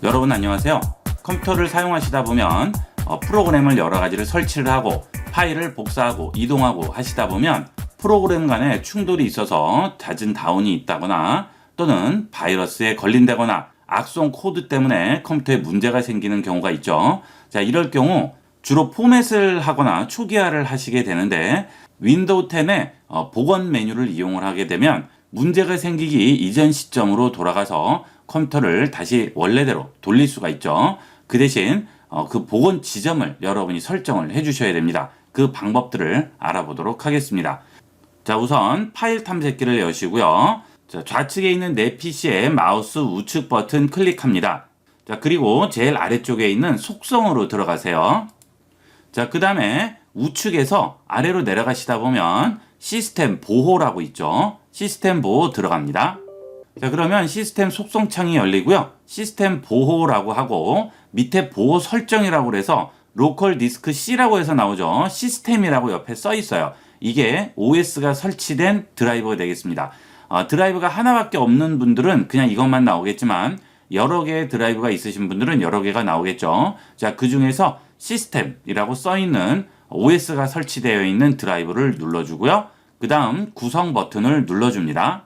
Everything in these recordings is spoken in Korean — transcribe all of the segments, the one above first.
여러분 안녕하세요. 컴퓨터를 사용하시다 보면 프로그램을 여러 가지를 설치를 하고 파일을 복사하고 이동하고 하시다 보면 프로그램 간에 충돌이 있어서 잦은 다운이 있다거나 또는 바이러스에 걸린다거나 악성 코드 때문에 컴퓨터에 문제가 생기는 경우가 있죠. 자, 이럴 경우 주로 포맷을 하거나 초기화를 하시게 되는데 윈도우 10의 복원 메뉴를 이용을 하게 되면 문제가 생기기 이전 시점으로 돌아가서 컴퓨터를 다시 원래대로 돌릴 수가 있죠. 그 대신 그 복원 지점을 여러분이 설정을 해 주셔야 됩니다. 그 방법들을 알아보도록 하겠습니다. 자, 우선 파일 탐색기를 여시고요. 자, 좌측에 있는 내 PC의 마우스 우측 버튼 클릭합니다. 자, 그리고 제일 아래쪽에 있는 속성으로 들어가세요. 자, 그 다음에 우측에서 아래로 내려가시다 보면 시스템 보호라고 있죠. 시스템 보호 들어갑니다. 자, 그러면 시스템 속성 창이 열리고요. 시스템 보호라고 하고 밑에 보호 설정이라고 해서 로컬 디스크 C라고 해서 나오죠. 시스템이라고 옆에 써 있어요. 이게 OS가 설치된 드라이버가 되겠습니다. 드라이브가 하나밖에 없는 분들은 그냥 이것만 나오겠지만 여러 개의 드라이브가 있으신 분들은 여러 개가 나오겠죠. 자, 그 중에서 시스템이라고 써 있는 OS가 설치되어 있는 드라이브를 눌러주고요. 그 다음 구성 버튼을 눌러줍니다.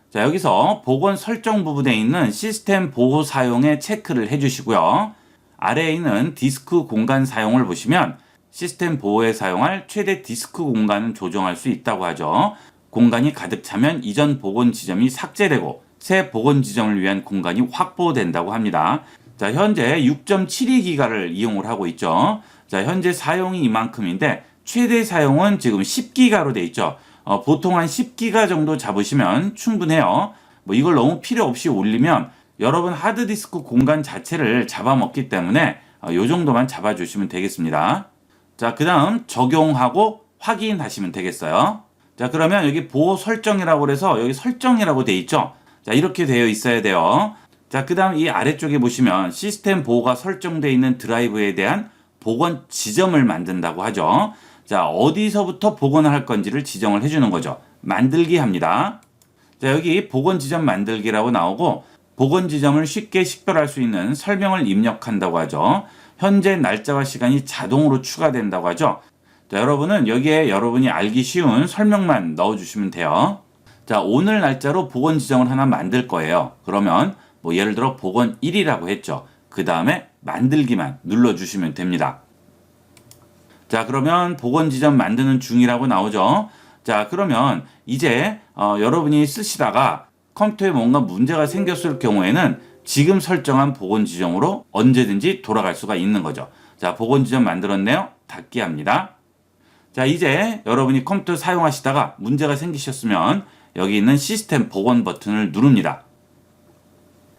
자, 여기서 복원 설정 부분에 있는 시스템 보호 사용에 체크를 해주시고요. 아래에 있는 디스크 공간 사용을 보시면 시스템 보호에 사용할 최대 디스크 공간은 조정할 수 있다고 하죠. 공간이 가득 차면 이전 복원 지점이 삭제되고 새 복원 지점을 위한 공간이 확보된다고 합니다. 자, 현재 6.72기가를 이용을 하고 있죠. 자, 현재 사용이 이만큼인데 최대 사용은 지금 10기가로 돼 있죠. 보통 한 10기가 정도 잡으시면 충분해요. 뭐 이걸 너무 필요 없이 올리면 여러분 하드디스크 공간 자체를 잡아먹기 때문에 이 정도만 잡아주시면 되겠습니다. 자, 그 다음 적용하고 확인하시면 되겠어요. 자, 그러면 여기 보호 설정이라고 해서 여기 설정이라고 돼 있죠. 자, 이렇게 되어 있어야 돼요. 자, 그 다음 이 아래쪽에 보시면 시스템 보호가 설정되어 있는 드라이브에 대한 복원 지점을 만든다고 하죠. 자, 어디서부터 복원을 할 건지를 지정을 해주는 거죠. 만들기 합니다. 자, 여기 복원 지점 만들기라고 나오고 복원 지점을 쉽게 식별할 수 있는 설명을 입력한다고 하죠. 현재 날짜와 시간이 자동으로 추가된다고 하죠. 자, 여러분은 여기에 여러분이 알기 쉬운 설명만 넣어주시면 돼요. 자, 오늘 날짜로 복원 지점을 하나 만들 거예요. 그러면 뭐 예를 들어 복원 1이라고 했죠. 그 다음에 만들기만 눌러주시면 됩니다. 자, 그러면 복원 지점 만드는 중이라고 나오죠. 자, 그러면 이제 여러분이 쓰시다가 컴퓨터에 뭔가 문제가 생겼을 경우에는 지금 설정한 복원 지점으로 언제든지 돌아갈 수가 있는 거죠. 자, 복원 지점 만들었네요. 닫기 합니다. 자, 이제 여러분이 컴퓨터 사용하시다가 문제가 생기셨으면 여기 있는 시스템 복원 버튼을 누릅니다.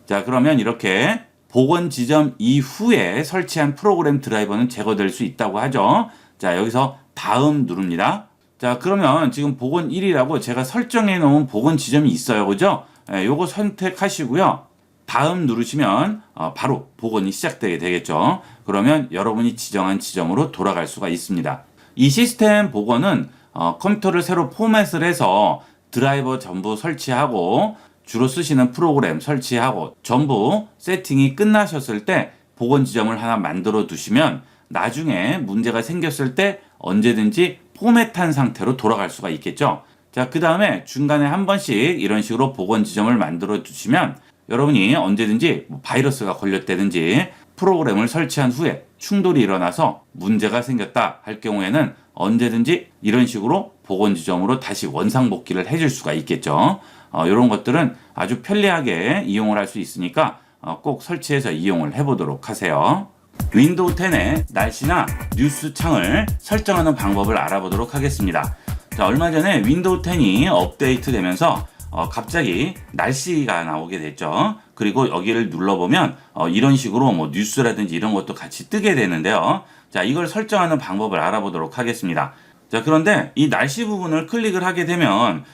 자, 그러면 이렇게 복원 지점 이후에 설치한 프로그램 드라이버는 제거될 수 있다고 하죠. 자, 여기서 다음 누릅니다. 자, 그러면 지금 복원 1이라고 제가 설정해 놓은 복원 지점이 있어요. 그죠? 요거 선택하시고요. 다음 누르시면 바로 복원이 시작되게 되겠죠. 그러면 여러분이 지정한 지점으로 돌아갈 수가 있습니다. 이 시스템 복원은 컴퓨터를 새로 포맷을 해서 드라이버 전부 설치하고 주로 쓰시는 프로그램 설치하고 전부 세팅이 끝나셨을 때 복원 지점을 하나 만들어 두시면 나중에 문제가 생겼을 때 언제든지 포맷한 상태로 돌아갈 수가 있겠죠. 자, 그 다음에 중간에 한 번씩 이런 식으로 복원 지점을 만들어 두시면 여러분이 언제든지 바이러스가 걸렸다든지 프로그램을 설치한 후에 충돌이 일어나서 문제가 생겼다 할 경우에는 언제든지 이런 식으로 복원 지점으로 다시 원상복귀를 해줄 수가 있겠죠. 이런 것들은 아주 편리하게 이용을 할 수 있으니까 꼭 설치해서 이용을 해보도록 하세요. 윈도우 10의 날씨나 뉴스 창을 설정하는 방법을 알아보도록 하겠습니다. 자, 얼마 전에 윈도우 10이 업데이트 되면서 갑자기 날씨가 나오게 됐죠. 그리고 여기를 눌러보면 이런 식으로 뭐 뉴스라든지 이런 것도 같이 뜨게 되는데요. 자, 이걸 설정하는 방법을 알아보도록 하겠습니다. 자, 그런데 이 날씨 부분을 클릭을 하게 되면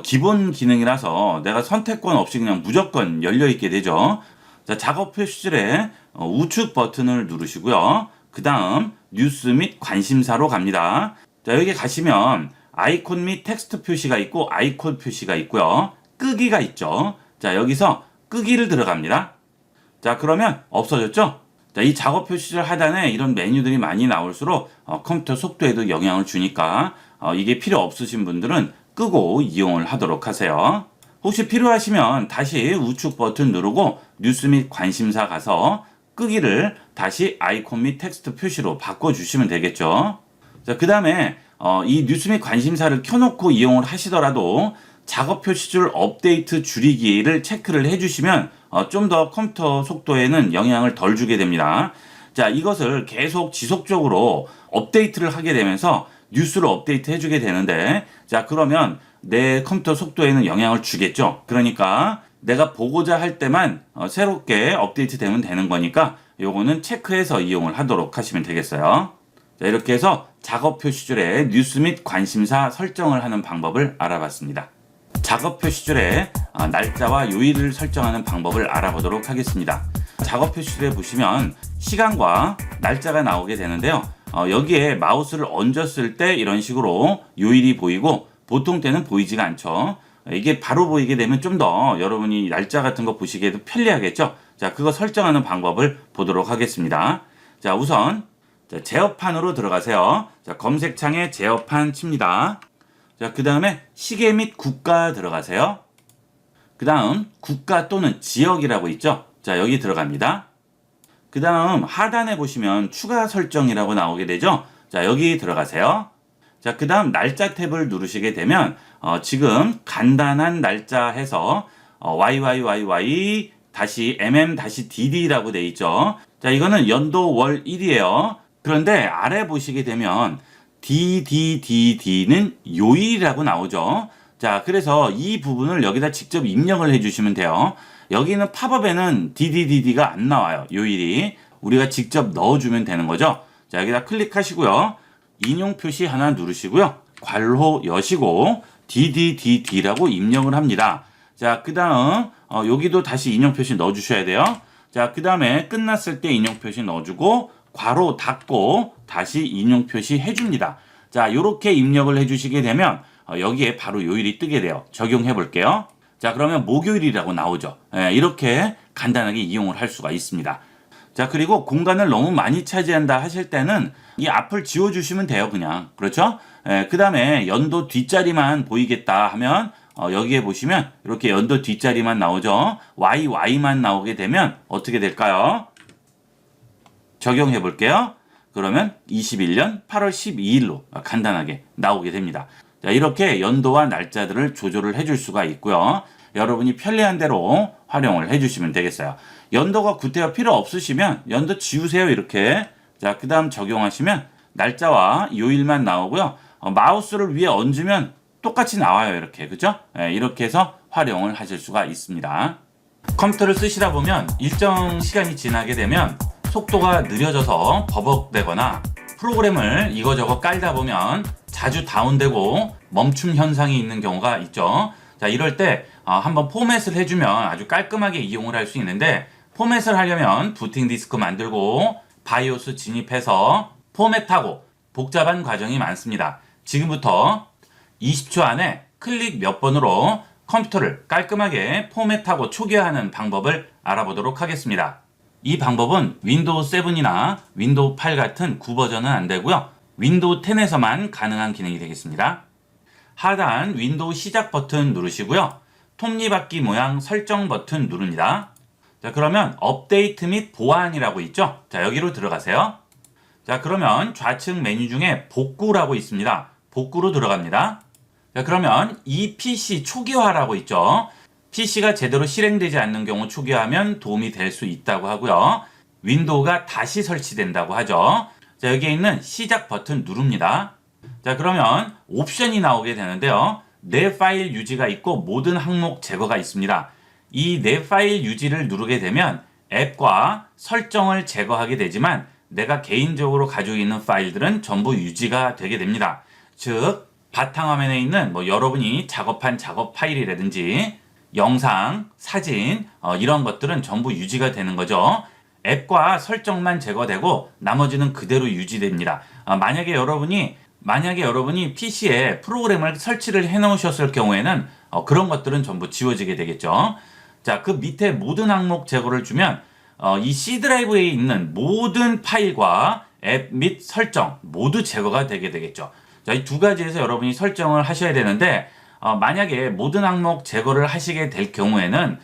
기본 기능이라서 내가 선택권 없이 그냥 무조건 열려 있게 되죠. 자, 작업 표시줄에 우측 버튼을 누르시고요. 그 다음 뉴스 및 관심사로 갑니다. 자, 여기 가시면 아이콘 및 텍스트 표시가 있고 아이콘 표시가 있고요. 끄기가 있죠. 자, 여기서 끄기를 들어갑니다. 자, 그러면 없어졌죠? 자, 이 작업 표시줄 하단에 이런 메뉴들이 많이 나올수록 컴퓨터 속도에도 영향을 주니까 이게 필요 없으신 분들은 끄고 이용을 하도록 하세요. 혹시 필요하시면 다시 우측 버튼 누르고 뉴스 및 관심사 가서 끄기를 다시 아이콘 및 텍스트 표시로 바꿔주시면 되겠죠. 자, 그 다음에 이 뉴스 및 관심사를 켜놓고 이용을 하시더라도 작업 표시줄 업데이트 줄이기를 체크를 해주시면 좀 더 컴퓨터 속도에는 영향을 덜 주게 됩니다. 자, 이것을 계속 지속적으로 업데이트를 하게 되면서 뉴스를 업데이트 해주게 되는데, 자, 그러면 내 컴퓨터 속도에는 영향을 주겠죠. 그러니까 내가 보고자 할 때만 새롭게 업데이트 되면 되는 거니까 요거는 체크해서 이용을 하도록 하시면 되겠어요. 자, 이렇게 해서 작업 표시줄에 뉴스 및 관심사 설정을 하는 방법을 알아봤습니다. 작업 표시줄에 날짜와 요일을 설정하는 방법을 알아보도록 하겠습니다. 작업 표시줄에 보시면 시간과 날짜가 나오게 되는데요. 여기에 마우스를 얹었을 때 이런 식으로 요일이 보이고 보통 때는 보이지가 않죠. 이게 바로 보이게 되면 좀 더 여러분이 날짜 같은 거 보시기에도 편리하겠죠. 자, 그거 설정하는 방법을 보도록 하겠습니다. 자, 우선 제어판으로 들어가세요. 자, 검색창에 제어판 칩니다. 자, 그 다음에 시계 및 국가 들어가세요. 그 다음 국가 또는 지역이라고 있죠. 자, 여기 들어갑니다. 그 다음 하단에 보시면 추가 설정이라고 나오게 되죠. 자, 여기 들어가세요. 자, 그 다음 날짜 탭을 누르시게 되면 지금 간단한 날짜 해서 YYYY MM-DD라고 돼 있죠. 자, 이거는 연도 월 1이에요. 그런데 아래 보시게 되면 DDDD는 요일이라고 나오죠. 자, 그래서 이 부분을 여기다 직접 입력을 해주시면 돼요. 여기는 팝업에는 DDDD가 안 나와요. 요일이. 우리가 직접 넣어주면 되는 거죠. 자, 여기다 클릭하시고요. 인용 표시 하나 누르시고요. 괄호 여시고 DDDD라고 입력을 합니다. 자, 그 다음 여기도 다시 인용 표시 넣어주셔야 돼요. 자, 그 다음에 끝났을 때 인용 표시 넣어주고 괄호 닫고 다시 인용 표시 해줍니다. 자, 요렇게 입력을 해주시게 되면 여기에 바로 요일이 뜨게 돼요. 적용해 볼게요. 자, 그러면 목요일이라고 나오죠. 이렇게 간단하게 이용을 할 수가 있습니다. 자, 그리고 공간을 너무 많이 차지한다 하실 때는 이 앞을 지워주시면 돼요. 그냥. 그렇죠? 그 다음에 연도 뒷자리만 보이겠다 하면 여기에 보시면 이렇게 연도 뒷자리만 나오죠. YY만 나오게 되면 어떻게 될까요? 적용해 볼게요. 그러면 21년 8월 12일로 간단하게 나오게 됩니다. 자, 이렇게 연도와 날짜들을 조절을 해줄 수가 있고요. 여러분이 편리한 대로 활용을 해주시면 되겠어요. 연도가 구태여 필요 없으시면 연도 지우세요. 이렇게. 자, 그 다음 적용하시면 날짜와 요일만 나오고요. 마우스를 위에 얹으면 똑같이 나와요. 이렇게. 그죠? 이렇게 해서 활용을 하실 수가 있습니다. 컴퓨터를 쓰시다 보면 일정 시간이 지나게 되면 속도가 느려져서 버벅대거나 프로그램을 이거저거 깔다 보면 자주 다운되고 멈춤 현상이 있는 경우가 있죠. 자, 이럴 때 한번 포맷을 해주면 아주 깔끔하게 이용을 할 수 있는데, 포맷을 하려면 부팅 디스크 만들고 바이오스 진입해서 포맷하고 복잡한 과정이 많습니다. 지금부터 20초 안에 클릭 몇 번으로 컴퓨터를 깔끔하게 포맷하고 초기화하는 방법을 알아보도록 하겠습니다. 이 방법은 윈도우 7이나 윈도우 8 같은 9버전은 안 되고요. 윈도우 10에서만 가능한 기능이 되겠습니다. 하단 윈도우 시작 버튼 누르시고요. 톱니바퀴 모양 설정 버튼 누릅니다. 자, 그러면 업데이트 및 보안이라고 있죠. 자, 여기로 들어가세요. 자, 그러면 좌측 메뉴 중에 복구라고 있습니다. 복구로 들어갑니다. 자, 그러면 이 PC 초기화라고 있죠. PC가 제대로 실행되지 않는 경우 초기화하면 도움이 될 수 있다고 하고요. 윈도우가 다시 설치된다고 하죠. 자, 여기에 있는 시작 버튼 누릅니다. 자, 그러면 옵션이 나오게 되는데요. 내 파일 유지가 있고 모든 항목 제거가 있습니다. 이 내 파일 유지를 누르게 되면 앱과 설정을 제거하게 되지만 내가 개인적으로 가지고 있는 파일들은 전부 유지가 되게 됩니다. 즉, 바탕화면에 있는 여러분이 작업한 작업 파일이라든지 영상, 사진 이런 것들은 전부 유지가 되는 거죠. 앱과 설정만 제거되고 나머지는 그대로 유지됩니다. 만약에 여러분이 PC에 프로그램을 설치를 해 놓으셨을 경우에는 그런 것들은 전부 지워지게 되겠죠. 자, 그 밑에 모든 항목 제거를 주면 이 C 드라이브에 있는 모든 파일과 앱 및 설정 모두 제거가 되게 되겠죠. 자, 이 두 가지에서 여러분이 설정을 하셔야 되는데 만약에 모든 항목 제거를 하시게 될 경우에는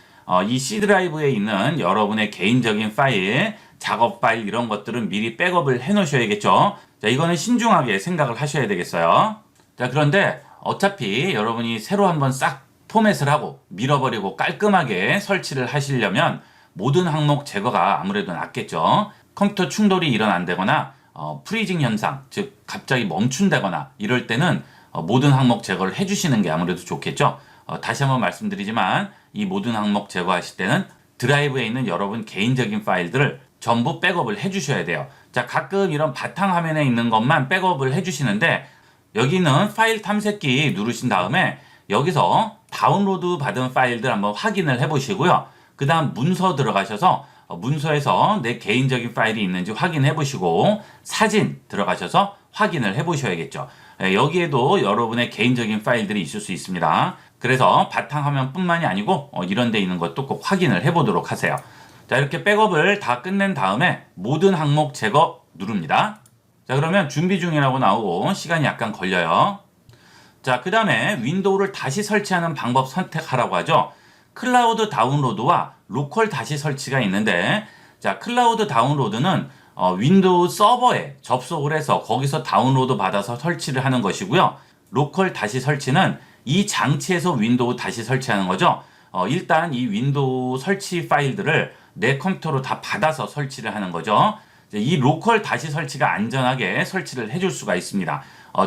이 C 드라이브에 있는 여러분의 개인적인 파일, 작업 파일 이런 것들은 미리 백업을 해 놓으셔야겠죠. 자, 이거는 신중하게 생각을 하셔야 되겠어요. 자, 그런데 어차피 여러분이 새로 한번 싹 포맷을 하고 밀어버리고 깔끔하게 설치를 하시려면 모든 항목 제거가 아무래도 낫겠죠. 컴퓨터 충돌이 일어난다거나 프리징 현상, 즉 갑자기 멈춘다거나 이럴 때는 모든 항목 제거를 해주시는 게 아무래도 좋겠죠. 다시 한번 말씀드리지만 이 모든 항목 제거하실 때는 드라이브에 있는 여러분 개인적인 파일들을 전부 백업을 해주셔야 돼요. 자, 가끔 이런 바탕화면에 있는 것만 백업을 해주시는데 여기 있는 파일 탐색기 누르신 다음에 여기서 다운로드 받은 파일들 한번 확인을 해보시고요. 그 다음 문서 들어가셔서 문서에서 내 개인적인 파일이 있는지 확인해 보시고 사진 들어가셔서 확인을 해 보셔야겠죠. 여기에도 여러분의 개인적인 파일들이 있을 수 있습니다. 그래서 바탕화면 뿐만이 아니고 이런 데 있는 것도 꼭 확인을 해 보도록 하세요. 자, 이렇게 백업을 다 끝낸 다음에 모든 항목 제거 누릅니다. 자, 그러면 준비 중이라고 나오고 시간이 약간 걸려요. 자, 그 다음에 윈도우를 다시 설치하는 방법 선택하라고 하죠. 클라우드 다운로드와 로컬 다시 설치가 있는데, 자, 클라우드 다운로드는 윈도우 서버에 접속을 해서 거기서 다운로드 받아서 설치를 하는 것이고요. 로컬 다시 설치는 이 장치에서 윈도우 다시 설치하는 거죠. 일단 이 윈도우 설치 파일들을 내 컴퓨터로 다 받아서 설치를 하는 거죠. 이 로컬 다시 설치가 안전하게 설치를 해줄 수가 있습니다.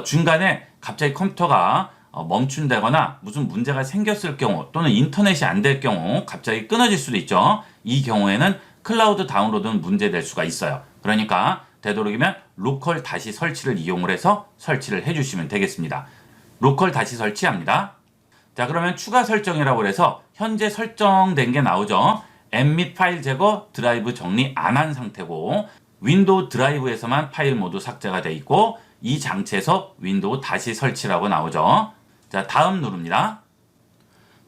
중간에 갑자기 컴퓨터가 멈춘다거나 무슨 문제가 생겼을 경우 또는 인터넷이 안 될 경우 갑자기 끊어질 수도 있죠. 이 경우에는 클라우드 다운로드는 문제될 수가 있어요. 그러니까 되도록이면 로컬 다시 설치를 이용을 해서 설치를 해주시면 되겠습니다. 로컬 다시 설치합니다. 자, 그러면 추가 설정이라고 해서 현재 설정된 게 나오죠. 앱 및 파일 제거, 드라이브 정리 안 한 상태고 윈도우 드라이브에서만 파일 모두 삭제가 돼 있고 이 장치에서 윈도우 다시 설치라고 나오죠. 자, 다음 누릅니다.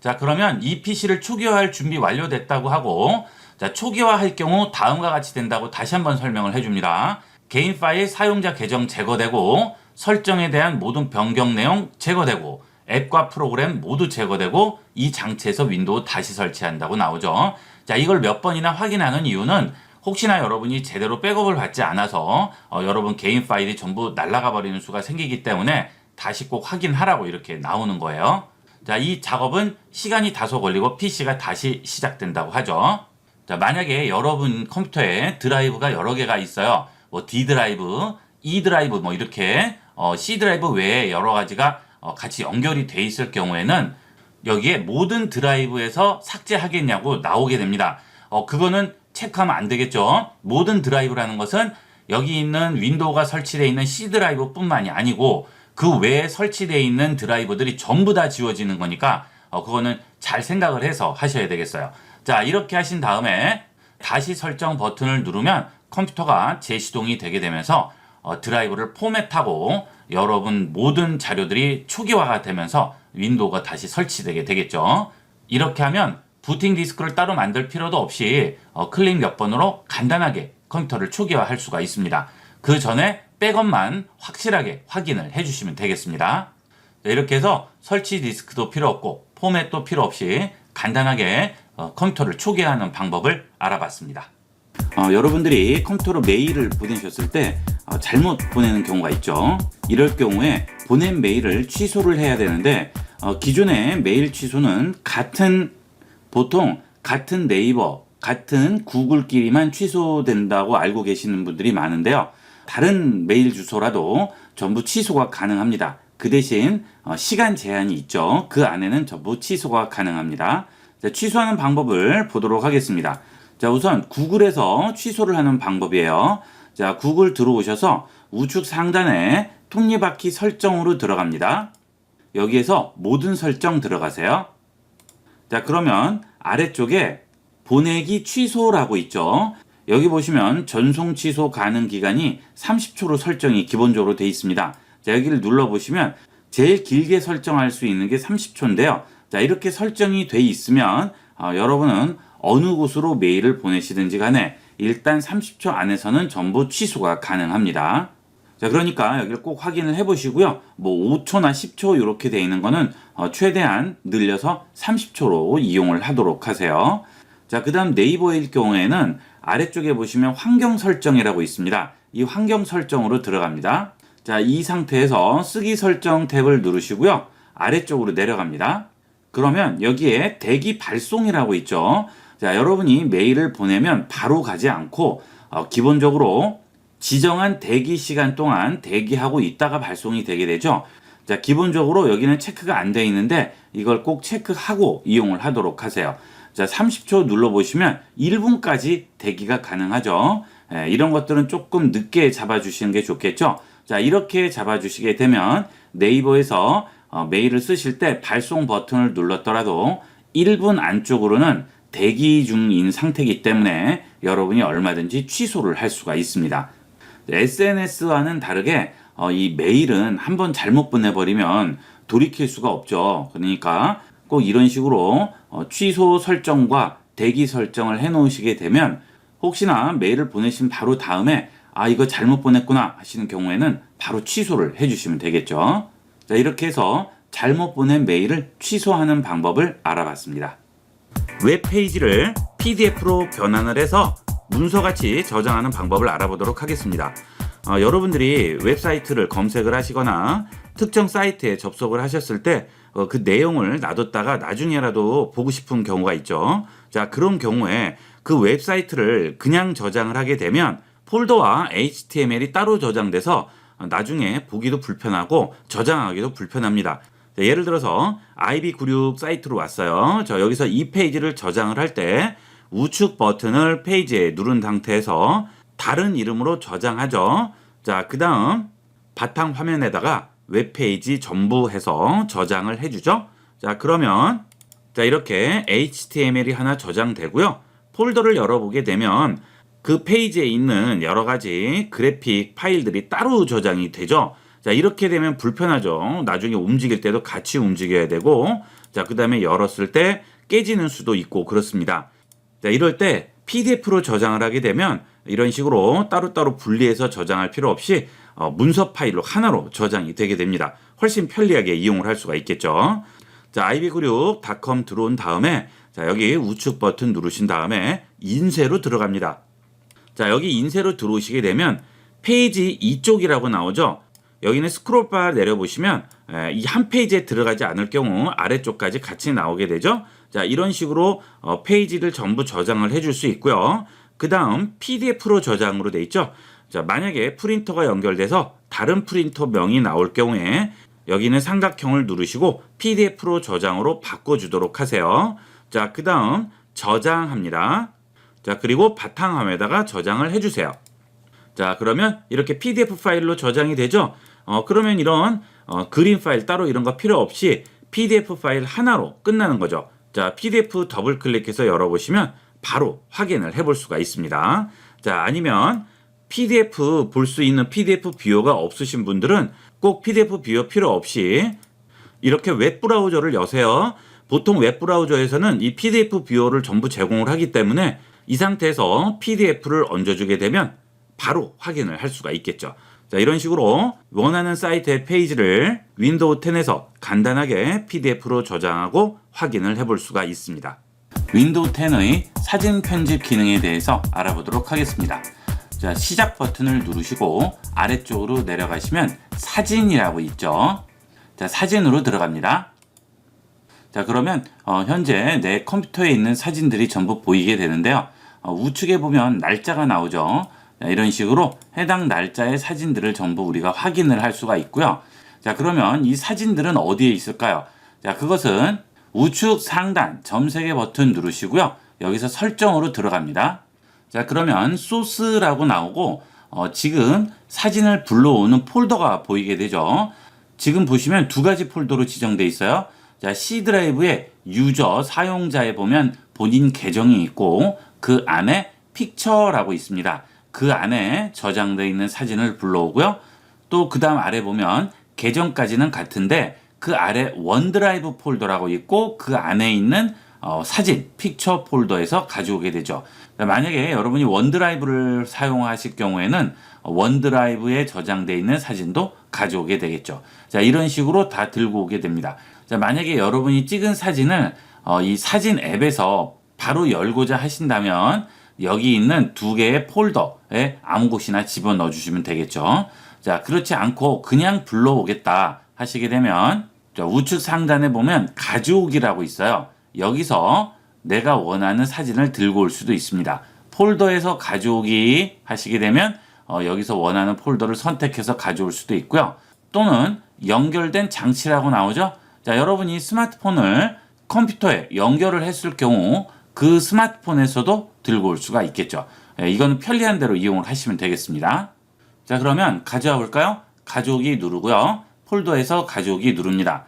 자, 그러면 이 PC를 초기화할 준비 완료됐다고 하고, 자, 초기화할 경우 다음과 같이 된다고 다시 한번 설명을 해줍니다. 개인 파일 사용자 계정 제거되고, 설정에 대한 모든 변경 내용 제거되고, 앱과 프로그램 모두 제거되고, 이 장치에서 윈도우 다시 설치한다고 나오죠. 자, 이걸 몇 번이나 확인하는 이유는 혹시나 여러분이 제대로 백업을 받지 않아서 여러분 개인 파일이 전부 날아가 버리는 수가 생기기 때문에 다시 꼭 확인하라고 이렇게 나오는 거예요. 자, 이 작업은 시간이 다소 걸리고 PC가 다시 시작된다고 하죠. 자, 만약에 여러분 컴퓨터에 드라이브가 여러 개가 있어요. 뭐 D 드라이브, E 드라이브 뭐 이렇게 C 드라이브 외에 여러 가지가 같이 연결이 돼 있을 경우에는 여기에 모든 드라이브에서 삭제하겠냐고 나오게 됩니다. 그거는 체크하면 안 되겠죠. 모든 드라이브라는 것은 여기 있는 윈도우가 설치되어 있는 C 드라이브 뿐만이 아니고 그 외에 설치되어 있는 드라이브들이 전부 다 지워지는 거니까 그거는 잘 생각을 해서 하셔야 되겠어요. 자, 이렇게 하신 다음에 다시 설정 버튼을 누르면 컴퓨터가 재시동이 되게 되면서 드라이브를 포맷하고 여러분 모든 자료들이 초기화가 되면서 윈도우가 다시 설치되게 되겠죠. 이렇게 하면 부팅 디스크를 따로 만들 필요도 없이 클릭 몇 번으로 간단하게 컴퓨터를 초기화할 수가 있습니다. 그 전에 백업만 확실하게 확인을 해주시면 되겠습니다. 이렇게 해서 설치 디스크도 필요 없고 포맷도 필요 없이 간단하게 컴퓨터를 초기화하는 방법을 알아봤습니다. 여러분들이 컴퓨터로 메일을 보내셨을 때 잘못 보내는 경우가 있죠. 이럴 경우에 보낸 메일을 취소를 해야 되는데 기존의 메일 취소는 보통 같은 네이버, 같은 구글끼리만 취소된다고 알고 계시는 분들이 많은데요. 다른 메일 주소라도 전부 취소가 가능합니다. 그 대신 시간 제한이 있죠. 그 안에는 전부 취소가 가능합니다. 자, 취소하는 방법을 보도록 하겠습니다. 자, 우선 구글에서 취소를 하는 방법이에요. 자, 구글 들어오셔서 우측 상단에 톱니바퀴 설정으로 들어갑니다. 여기에서 모든 설정 들어가세요. 자, 그러면 아래쪽에 보내기 취소라고 있죠. 여기 보시면 전송 취소 가능 기간이 30초로 설정이 기본적으로 되어 있습니다. 자, 여기를 눌러보시면 제일 길게 설정할 수 있는 게 30초인데요. 자, 이렇게 설정이 되어 있으면 여러분은 어느 곳으로 메일을 보내시든지 간에 일단 30초 안에서는 전부 취소가 가능합니다. 자, 그러니까 여기를 꼭 확인을 해 보시고요. 뭐 5초나 10초 이렇게 돼 있는 거는 최대한 늘려서 30초로 이용을 하도록 하세요. 자, 그 다음 네이버일 경우에는 아래쪽에 보시면 환경 설정이라고 있습니다. 이 환경 설정으로 들어갑니다. 자, 이 상태에서 쓰기 설정 탭을 누르시고요. 아래쪽으로 내려갑니다. 그러면 여기에 대기 발송이라고 있죠. 자, 여러분이 메일을 보내면 바로 가지 않고 기본적으로 지정한 대기 시간 동안 대기하고 있다가 발송이 되게 되죠. 자, 기본적으로 여기는 체크가 안 돼 있는데 이걸 꼭 체크하고 이용을 하도록 하세요. 자, 30초 눌러보시면 1분까지 대기가 가능하죠. 이런 것들은 조금 늦게 잡아주시는 게 좋겠죠. 자, 이렇게 잡아주시게 되면 네이버에서 메일을 쓰실 때 발송 버튼을 눌렀더라도 1분 안쪽으로는 대기 중인 상태이기 때문에 여러분이 얼마든지 취소를 할 수가 있습니다. SNS와는 다르게 이 메일은 한번 잘못 보내버리면 돌이킬 수가 없죠. 그러니까 꼭 이런 식으로 취소 설정과 대기 설정을 해 놓으시게 되면 혹시나 메일을 보내신 바로 다음에 이거 잘못 보냈구나 하시는 경우에는 바로 취소를 해주시면 되겠죠. 자, 이렇게 해서 잘못 보낸 메일을 취소하는 방법을 알아봤습니다. 웹페이지를 PDF로 변환을 해서 문서같이 저장하는 방법을 알아보도록 하겠습니다. 여러분들이 웹사이트를 검색을 하시거나 특정 사이트에 접속을 하셨을 때 그 내용을 놔뒀다가 나중에라도 보고 싶은 경우가 있죠. 자, 그런 경우에 그 웹사이트를 그냥 저장을 하게 되면 폴더와 HTML이 따로 저장돼서 나중에 보기도 불편하고 저장하기도 불편합니다. 자, 예를 들어서 IB96 사이트로 왔어요. 여기서 이 페이지를 저장을 할 때 우측 버튼을 페이지에 누른 상태에서 다른 이름으로 저장하죠. 자, 그 다음 바탕 화면에다가 웹페이지 전부 해서 저장을 해주죠. 자, 그러면 이렇게 HTML이 하나 저장되고요. 폴더를 열어보게 되면 그 페이지에 있는 여러 가지 그래픽 파일들이 따로 저장이 되죠. 자, 이렇게 되면 불편하죠. 나중에 움직일 때도 같이 움직여야 되고, 자, 그 다음에 열었을 때 깨지는 수도 있고 그렇습니다. 자, 이럴 때 PDF로 저장을 하게 되면 이런 식으로 따로따로 분리해서 저장할 필요 없이 문서 파일로 하나로 저장이 되게 됩니다. 훨씬 편리하게 이용을 할 수가 있겠죠. 자, ib96.com 들어온 다음에 자, 여기 우측 버튼 누르신 다음에 인쇄로 들어갑니다. 자, 여기 인쇄로 들어오시게 되면 페이지 2쪽이라고 나오죠. 여기는 스크롤바 내려보시면 이 한 페이지에 들어가지 않을 경우 아래쪽까지 같이 나오게 되죠. 자, 이런 식으로 페이지를 전부 저장을 해줄 수 있고요. 그 다음 PDF로 저장으로 돼 있죠. 자, 만약에 프린터가 연결돼서 다른 프린터 명이 나올 경우에 여기는 삼각형을 누르시고 PDF로 저장으로 바꿔주도록 하세요. 자, 그 다음 저장합니다. 자, 그리고 바탕화면에다가 저장을 해주세요. 자, 그러면 이렇게 PDF 파일로 저장이 되죠. 그러면 이런 그림 파일 따로 이런 거 필요 없이 PDF 파일 하나로 끝나는 거죠. 자, PDF 더블 클릭해서 열어보시면 바로 확인을 해볼 수가 있습니다. 자, 아니면 PDF 볼 수 있는 PDF 뷰어가 없으신 분들은 꼭 PDF 뷰어 필요 없이 이렇게 웹 브라우저를 여세요. 보통 웹 브라우저에서는 이 PDF 뷰어를 전부 제공을 하기 때문에 이 상태에서 PDF를 얹어주게 되면 바로 확인을 할 수가 있겠죠. 자, 이런 식으로 원하는 사이트의 페이지를 윈도우 10에서 간단하게 PDF로 저장하고 확인을 해볼 수가 있습니다. 윈도우 10의 사진 편집 기능에 대해서 알아보도록 하겠습니다. 자, 시작 버튼을 누르시고 아래쪽으로 내려가시면 사진이라고 있죠. 자, 사진으로 들어갑니다. 자, 그러면 현재 내 컴퓨터에 있는 사진들이 전부 보이게 되는데요. 우측에 보면 날짜가 나오죠. 자, 이런 식으로 해당 날짜의 사진들을 전부 우리가 확인을 할 수가 있고요. 자, 그러면 이 사진들은 어디에 있을까요? 자, 그것은 우측 상단 점 3개 버튼 누르시고요. 여기서 설정으로 들어갑니다. 자, 그러면 소스라고 나오고 지금 사진을 불러오는 폴더가 보이게 되죠. 지금 보시면 두 가지 폴더로 지정되어 있어요. 자, C 드라이브에 유저 사용자에 보면 본인 계정이 있고 그 안에 픽처라고 있습니다. 그 안에 저장되어 있는 사진을 불러오고요. 또 그 다음 아래 보면 계정까지는 같은데 그 아래 원드라이브 폴더라고 있고 그 안에 있는 사진, 픽처 폴더에서 가져오게 되죠. 만약에 여러분이 원드라이브를 사용하실 경우에는 원드라이브에 저장되어 있는 사진도 가져오게 되겠죠. 자, 이런 식으로 다 들고 오게 됩니다. 자, 만약에 여러분이 찍은 사진을 이 사진 앱에서 바로 열고자 하신다면 여기 있는 두 개의 폴더에 아무 곳이나 집어넣어 주시면 되겠죠. 자, 그렇지 않고 그냥 불러오겠다 하시게 되면 우측 상단에 보면 가져오기라고 있어요. 여기서 내가 원하는 사진을 들고 올 수도 있습니다. 폴더에서 가져오기 하시게 되면 여기서 원하는 폴더를 선택해서 가져올 수도 있고요. 또는 연결된 장치라고 나오죠. 자, 여러분이 스마트폰을 컴퓨터에 연결을 했을 경우 그 스마트폰에서도 들고 올 수가 있겠죠. 이건 편리한 대로 이용을 하시면 되겠습니다. 자, 그러면 가져와 볼까요? 가져오기 누르고요. 폴더에서 가져오기 누릅니다.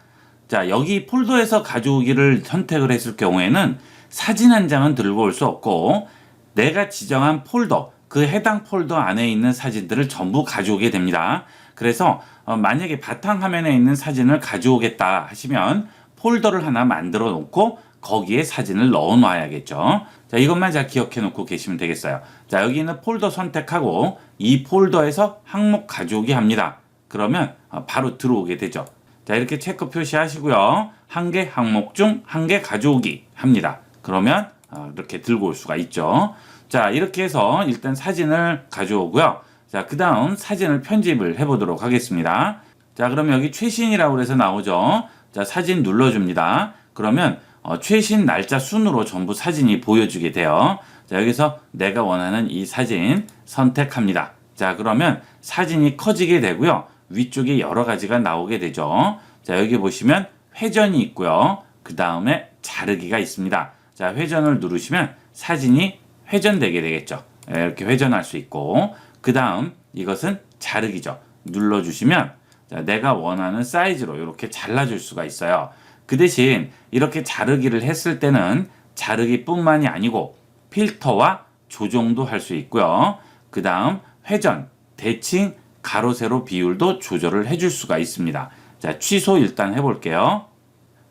자, 여기 폴더에서 가져오기를 선택을 했을 경우에는 사진 한 장은 들고 올 수 없고 내가 지정한 폴더, 그 해당 폴더 안에 있는 사진들을 전부 가져오게 됩니다. 그래서 만약에 바탕화면에 있는 사진을 가져오겠다 하시면 폴더를 하나 만들어 놓고 거기에 사진을 넣어 놔야겠죠. 자, 이것만 잘 기억해 놓고 계시면 되겠어요. 자, 여기 있는 폴더 선택하고 이 폴더에서 항목 가져오기 합니다. 그러면 바로 들어오게 되죠. 자, 이렇게 체크 표시하시고요. 한 개 항목 중 한 개 가져오기 합니다. 그러면 이렇게 들고 올 수가 있죠. 자, 이렇게 해서 일단 사진을 가져오고요. 자, 그 다음 사진을 편집을 해보도록 하겠습니다. 자, 그러면 여기 최신이라고 해서 나오죠. 자, 사진 눌러줍니다. 그러면 최신 날짜 순으로 전부 사진이 보여주게 돼요. 자, 여기서 내가 원하는 이 사진 선택합니다. 자, 그러면 사진이 커지게 되고요. 위쪽에 여러 가지가 나오게 되죠. 자, 여기 보시면 회전이 있고요. 그 다음에 자르기가 있습니다. 자, 회전을 누르시면 사진이 회전되게 되겠죠. 이렇게 회전할 수 있고, 그 다음 이것은 자르기죠. 눌러주시면 자, 내가 원하는 사이즈로 이렇게 잘라줄 수가 있어요. 그 대신 이렇게 자르기를 했을 때는 자르기뿐만이 아니고 필터와 조정도 할 수 있고요. 그 다음 회전, 대칭, 가로, 세로 비율도 조절을 해줄 수가 있습니다. 자, 취소 일단 해볼게요.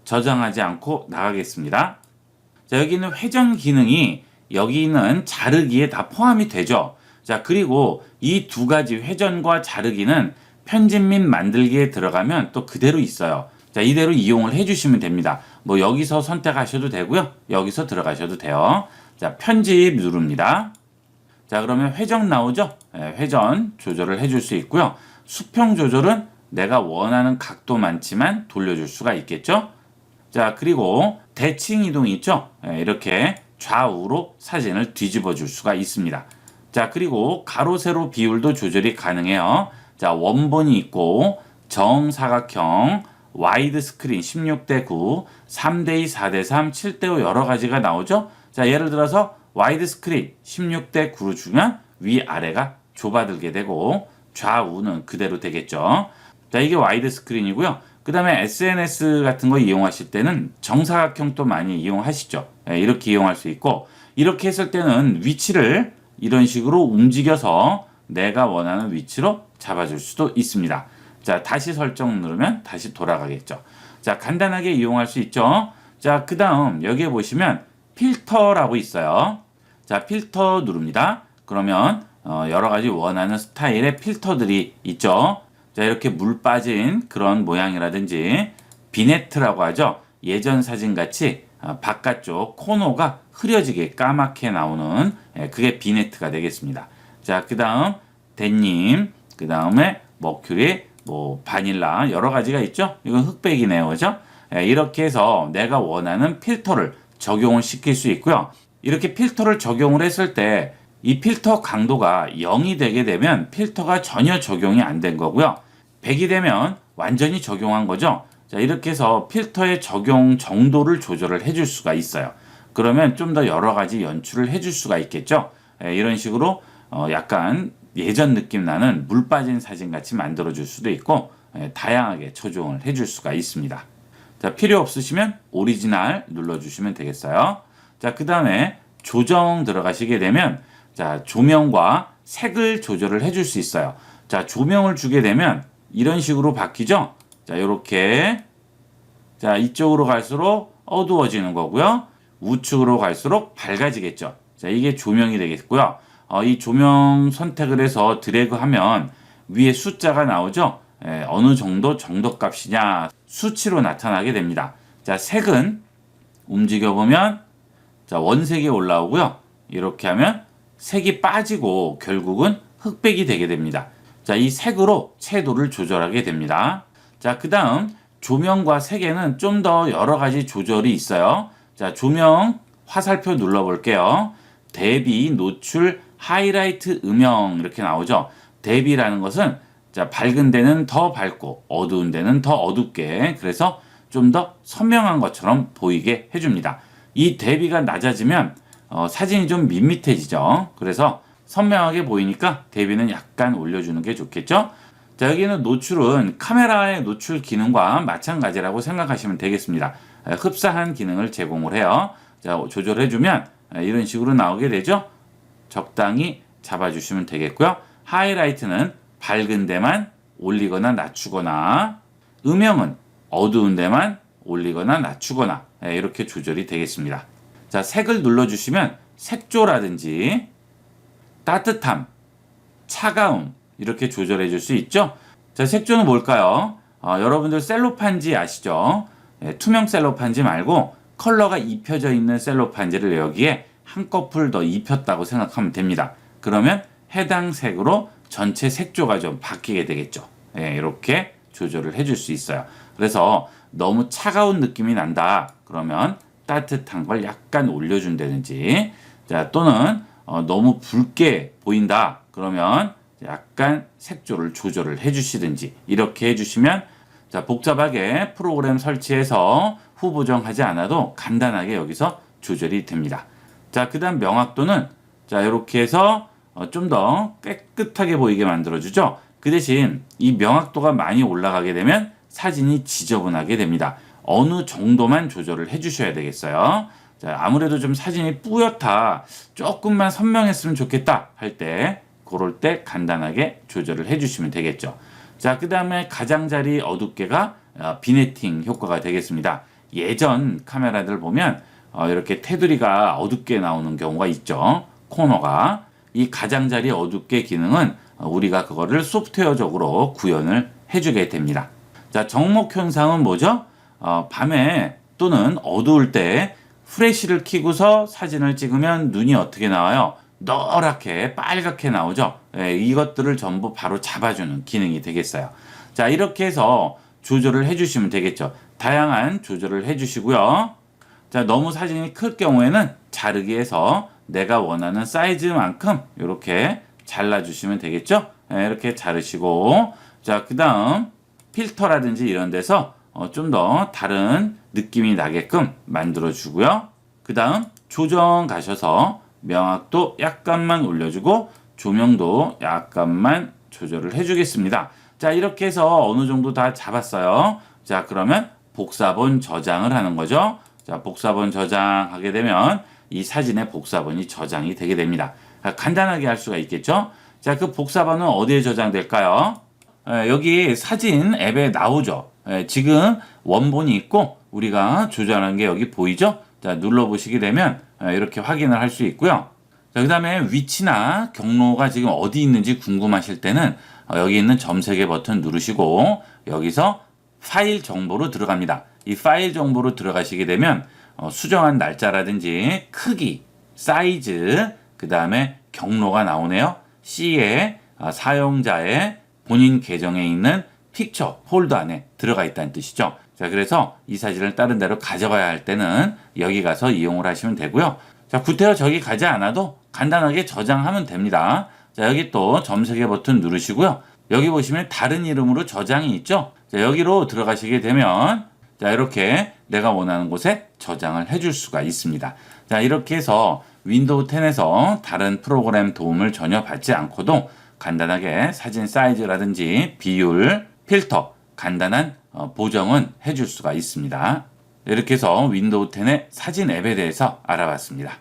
저장하지 않고 나가겠습니다. 자, 여기 있는 회전 기능이 여기 있는 자르기에 다 포함이 되죠. 자, 그리고 이 두 가지 회전과 자르기는 편집 및 만들기에 들어가면 또 그대로 있어요. 자, 이대로 이용을 해주시면 됩니다. 뭐 여기서 선택하셔도 되고요. 여기서 들어가셔도 돼요. 자, 편집 누릅니다. 자, 그러면 회전 나오죠? 회전 조절을 해줄 수 있고요. 수평 조절은 내가 원하는 각도만치만 돌려줄 수가 있겠죠? 자, 그리고 대칭 이동이 있죠? 이렇게 좌우로 사진을 뒤집어 줄 수가 있습니다. 자, 그리고 가로, 세로 비율도 조절이 가능해요. 자, 원본이 있고 정사각형, 와이드 스크린 16:9, 3:2, 4:3, 7:5 여러 가지가 나오죠? 자, 예를 들어서 와이드 스크린 16:9로 주면 위아래가 좁아들게 되고 좌우는 그대로 되겠죠. 자, 이게 와이드 스크린이고요. 그 다음에 SNS 같은 거 이용하실 때는 정사각형도 많이 이용하시죠. 이렇게 이용할 수 있고 이렇게 했을 때는 위치를 이런 식으로 움직여서 내가 원하는 위치로 잡아줄 수도 있습니다. 자, 다시 설정 누르면 다시 돌아가겠죠. 자, 간단하게 이용할 수 있죠. 자, 그 다음 여기에 보시면 필터라고 있어요. 자, 필터 누릅니다. 그러면 여러 가지 원하는 스타일의 필터들이 있죠. 자, 이렇게 물 빠진 그런 모양이라든지 비네트라고 하죠. 예전 사진 같이 바깥쪽 코너가 흐려지게 까맣게 나오는 그게 비네트가 되겠습니다. 자, 그 다음 데님, 그 다음에 머큐리, 뭐 바닐라 여러 가지가 있죠. 이건 흑백이네요, 그죠? 이렇게 해서 내가 원하는 필터를 적용을 시킬 수 있고요. 이렇게 필터를 적용을 했을 때 이 필터 강도가 0이 되게 되면 필터가 전혀 적용이 안 된 거고요. 100이 되면 완전히 적용한 거죠. 자, 이렇게 해서 필터의 적용 정도를 조절을 해줄 수가 있어요. 그러면 좀 더 여러 가지 연출을 해줄 수가 있겠죠. 이런 식으로 약간 예전 느낌 나는 물 빠진 사진 같이 만들어 줄 수도 있고 다양하게 조정을 해줄 수가 있습니다. 자, 필요 없으시면 오리지널 눌러주시면 되겠어요. 자, 그 다음에 조정 들어가시게 되면 자, 조명과 색을 조절을 해줄 수 있어요. 자, 조명을 주게 되면 이런 식으로 바뀌죠. 자, 이렇게 자, 이쪽으로 갈수록 어두워지는 거고요. 우측으로 갈수록 밝아지겠죠. 자, 이게 조명이 되겠고요. 이 조명 선택을 해서 드래그하면 위에 숫자가 나오죠. 어느 정도 정도값이냐 수치로 나타나게 됩니다. 자, 색은 움직여보면 자, 원색이 올라오고요. 이렇게 하면 색이 빠지고 결국은 흑백이 되게 됩니다. 자, 이 색으로 채도를 조절하게 됩니다. 자, 그 다음 조명과 색에는 좀 더 여러 가지 조절이 있어요. 자, 조명 화살표 눌러볼게요. 대비, 노출, 하이라이트, 음영 이렇게 나오죠. 대비라는 것은 자, 밝은 데는 더 밝고 어두운 데는 더 어둡게, 그래서 좀 더 선명한 것처럼 보이게 해줍니다. 이 대비가 낮아지면 사진이 좀 밋밋해지죠. 그래서 선명하게 보이니까 대비는 약간 올려주는 게 좋겠죠. 자, 여기는 노출은 카메라의 노출 기능과 마찬가지라고 생각하시면 되겠습니다. 흡사한 기능을 제공을 해요. 자, 조절해주면 이런 식으로 나오게 되죠. 적당히 잡아주시면 되겠고요. 하이라이트는 밝은 데만 올리거나 낮추거나, 음영은 어두운 데만 올리거나 낮추거나 이렇게 조절이 되겠습니다. 자, 색을 눌러주시면 색조라든지 따뜻함, 차가움 이렇게 조절해 줄 수 있죠. 자, 색조는 뭘까요? 여러분들 셀로판지 아시죠? 투명 셀로판지 말고 컬러가 입혀져 있는 셀로판지를 여기에 한꺼풀 더 입혔다고 생각하면 됩니다. 그러면 해당 색으로 전체 색조가 좀 바뀌게 되겠죠. 이렇게 조절을 해줄 수 있어요. 그래서 너무 차가운 느낌이 난다 그러면 따뜻한 걸 약간 올려준다든지, 자, 또는 너무 붉게 보인다 그러면 약간 색조를 조절을 해주시든지 이렇게 해주시면, 자, 복잡하게 프로그램 설치해서 후보정하지 않아도 간단하게 여기서 조절이 됩니다. 자, 그 다음 명확도는 자, 이렇게 해서 좀 더 깨끗하게 보이게 만들어주죠. 그 대신 이 명확도가 많이 올라가게 되면 사진이 지저분하게 됩니다. 어느 정도만 조절을 해주셔야 되겠어요. 자, 아무래도 좀 사진이 뿌옇다, 조금만 선명했으면 좋겠다 할 때, 그럴 때 간단하게 조절을 해주시면 되겠죠. 자, 그 다음에 가장자리 어둡게가 비네팅 효과가 되겠습니다. 예전 카메라들 보면 이렇게 테두리가 어둡게 나오는 경우가 있죠. 코너가. 이 가장자리 어둡게 기능은 우리가 그거를 소프트웨어적으로 구현을 해주게 됩니다. 자, 정목 현상은 뭐죠? 밤에 또는 어두울 때 프레쉬를 켜고서 사진을 찍으면 눈이 어떻게 나와요? 노랗게 빨갛게 나오죠. 이것들을 전부 바로 잡아주는 기능이 되겠어요. 자, 이렇게 해서 조절을 해주시면 되겠죠. 다양한 조절을 해주시고요. 자, 너무 사진이 클 경우에는 자르기 해서 내가 원하는 사이즈만큼 이렇게 잘라주시면 되겠죠. 이렇게 자르시고, 자, 그 다음 필터라든지 이런 데서 좀 더 다른 느낌이 나게끔 만들어 주고요. 그 다음 조정 가셔서 명확도 약간만 올려주고 조명도 약간만 조절을 해주겠습니다. 자, 이렇게 해서 어느 정도 다 잡았어요. 자, 그러면 복사본 저장을 하는 거죠. 자, 복사본 저장하게 되면 이 사진의 복사본이 저장이 되게 됩니다. 간단하게 할 수가 있겠죠. 자, 그 복사본은 어디에 저장될까요? 여기 사진 앱에 나오죠. 지금 원본이 있고 우리가 조절한 게 여기 보이죠? 자, 눌러보시게 되면 이렇게 확인을 할 수 있고요. 자, 그 다음에 위치나 경로가 지금 어디 있는지 궁금하실 때는 여기 있는 점 3개 버튼 누르시고 여기서 파일 정보로 들어갑니다. 이 파일 정보로 들어가시게 되면 수정한 날짜라든지 크기, 사이즈, 그 다음에 경로가 나오네요. C에 사용자의 본인 계정에 있는 픽처 폴더 안에 들어가 있다는 뜻이죠. 자, 그래서 이 사진을 다른 데로 가져가야 할 때는 여기 가서 이용을 하시면 되고요. 자, 구태여 저기 가지 않아도 간단하게 저장하면 됩니다. 자, 여기 또 점 3개 버튼 누르시고요. 여기 보시면 다른 이름으로 저장이 있죠. 자, 여기로 들어가시게 되면 자, 이렇게 내가 원하는 곳에 저장을 해줄 수가 있습니다. 자, 이렇게 해서 윈도우 10에서 다른 프로그램 도움을 전혀 받지 않고도 간단하게 사진 사이즈라든지 비율, 필터, 간단한 보정은 해줄 수가 있습니다. 이렇게 해서 윈도우 10의 사진 앱에 대해서 알아봤습니다.